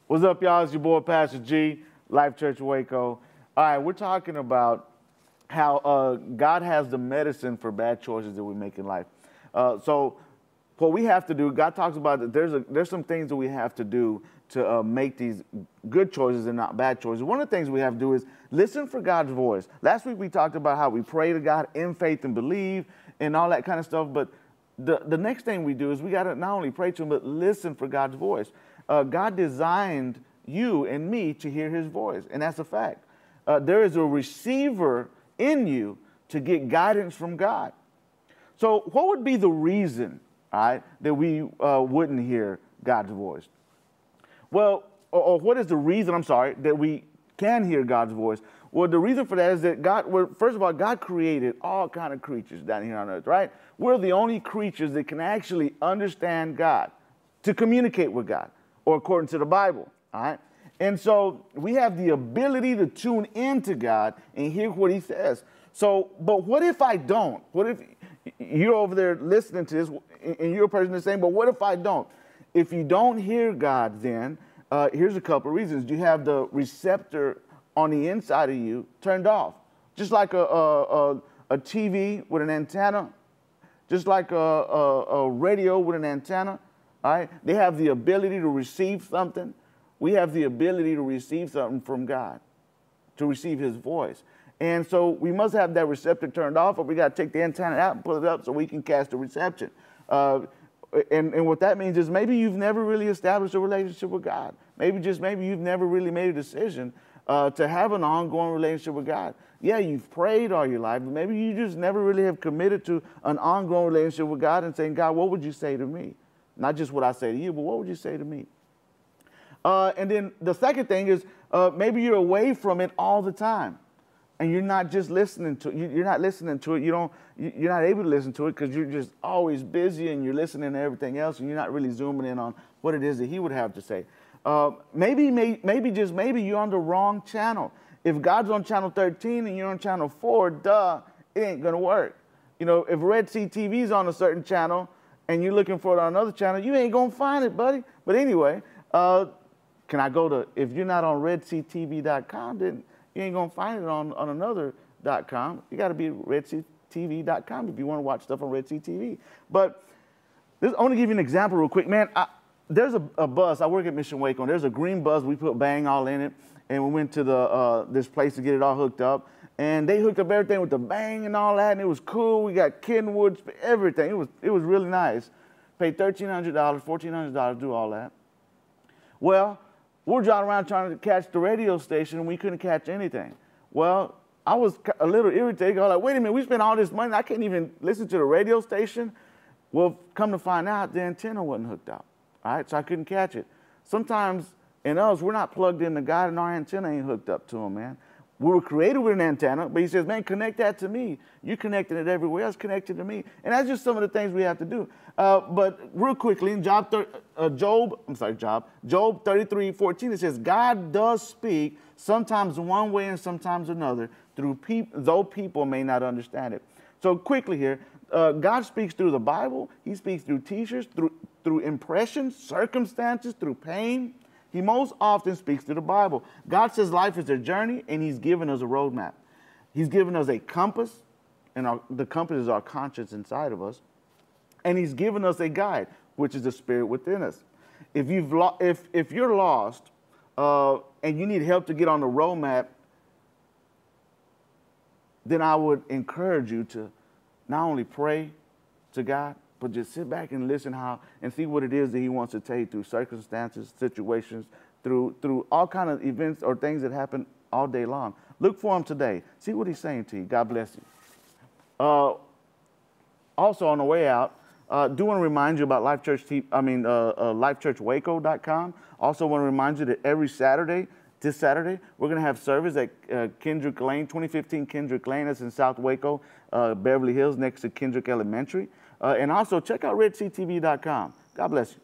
What's up, y'all? It's your boy, Pastor G, Life Church Waco. All right, we're talking about how God has the medicine for bad choices that we make in life. So what we have to do, God talks about that there's some things that we have to do to make these good choices and not bad choices. One of the things we have to do is listen for God's voice. Last week we talked about how we pray to God in faith and believe and all that kind of stuff. But the next thing we do is we got to not only pray to him, but listen for God's voice. God designed you and me to hear his voice, and that's a fact. There is a receiver in you to get guidance from God. So what would be the reason, all right, that we wouldn't hear God's voice? Well, or what is the reason, that we can hear God's voice? Well, the reason for that is that first of all, God created all kind of creatures down here on earth, right? We're the only creatures that can actually understand God, to communicate with God, or according to the Bible, all right? And so we have the ability to tune into God and hear what he says. So, but what if I don't? What if you're over there listening to this and you're a person that's saying, but what if I don't? If you don't hear God, then here's a couple of reasons. You have the receptor on the inside of you turned off, just like a TV with an antenna, just like a radio with an antenna. All right? They have the ability to receive something. We have the ability to receive something from God, to receive his voice. And so we must have that receptor turned off, or we got to take the antenna out and pull it up so we can catch the reception. And what that means is maybe you've never really established a relationship with God. Maybe you've never really made a decision to have an ongoing relationship with God. Yeah, you've prayed all your life, but maybe you just never really have committed to an ongoing relationship with God and saying, God, what would you say to me? Not just what I say to you, but what would you say to me? And then the second thing is maybe you're away from it all the time, and you're not just listening to it. You're not listening to it. You're not able to listen to it because you're just always busy and you're listening to everything else, and you're not really zooming in on what it is that he would have to say. Maybe you're on the wrong channel. If God's on channel 13 and you're on channel 4, it ain't gonna work. You know, if Red Sea TV's on a certain channel and you're looking for it on another channel, you ain't gonna find it, buddy. But anyway, can I go to, if you're not on redseatv.com, then you ain't gonna find it on another .com. You gotta be redseatv.com if you wanna watch stuff on Red Sea TV. But I want to give you an example real quick, man. There's a bus, I work at Mission Waco, and there's a green bus, we put Bang all in it, and we went to this place to get it all hooked up. And they hooked up everything with the Bang and all that, and it was cool. We got Kenwoods, everything. It was really nice. Paid $1,300, $1,400 to do all that. Well, we're driving around trying to catch the radio station, and we couldn't catch anything. Well, I was a little irritated. I was like, wait a minute, we spent all this money, I can't even listen to the radio station? Well, come to find out, the antenna wasn't hooked up. All right, so I couldn't catch it. Sometimes in us, we're not plugged into God, and our antenna ain't hooked up to him, man. We were created with an antenna, but he says, man, connect that to me. You're connecting it everywhere else, connected to me. And that's just some of the things we have to do. But real quickly, in Job 33:14, it says, God does speak sometimes one way and sometimes another, though people may not understand it. So quickly here, God speaks through the Bible. He speaks through teachers, through impressions, circumstances, through pain. He most often speaks through the Bible. God says life is a journey, and he's given us a roadmap. He's given us a compass, and the compass is our conscience inside of us. And he's given us a guide, which is the spirit within us. If you're lost and you need help to get on the roadmap, then I would encourage you to not only pray to God, but just sit back and listen and see what it is that he wants to tell you through circumstances, situations, through all kind of events or things that happen all day long. Look for him today. See what he's saying to you. God bless you. Also on the way out, do want to remind you about lifechurchwaco.com. Also want to remind you that every Saturday, this Saturday, we're going to have service at Kendrick Lane, 2015 Kendrick Lane. That's in South Waco, Beverly Hills, next to Kendrick Elementary. And also check out redseatv.com. God bless you.